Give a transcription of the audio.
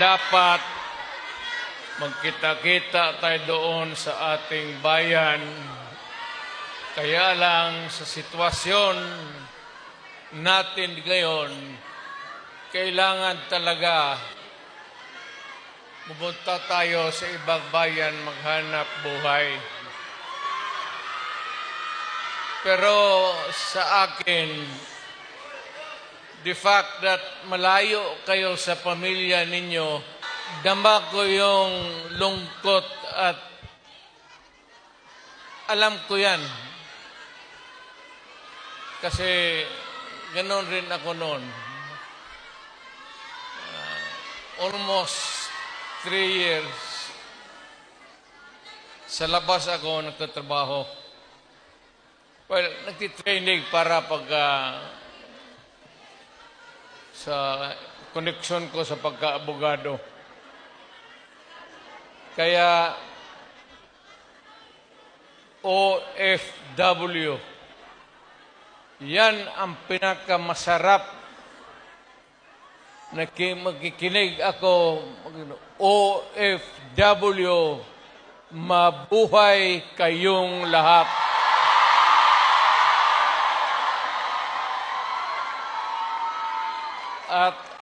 Dapat magkita-kita tayo doon sa ating bayan. Kaya lang sa sitwasyon natin ngayon, kailangan talaga pumunta tayo sa ibang bayan maghanap buhay. Pero sa akin, the fact that malayo kayo sa pamilya ninyo, dama ko yung lungkot at alam ko yan. Kasi ganoon rin ako noon. Almost 3 years sa labas ako nagtatrabaho. Well, nagtitraining para sa connection ko sa pagka-abogado. Kaya OFW, yan ang pinakamasarap na magkikinig ako. OFW, mabuhay kayong lahat. At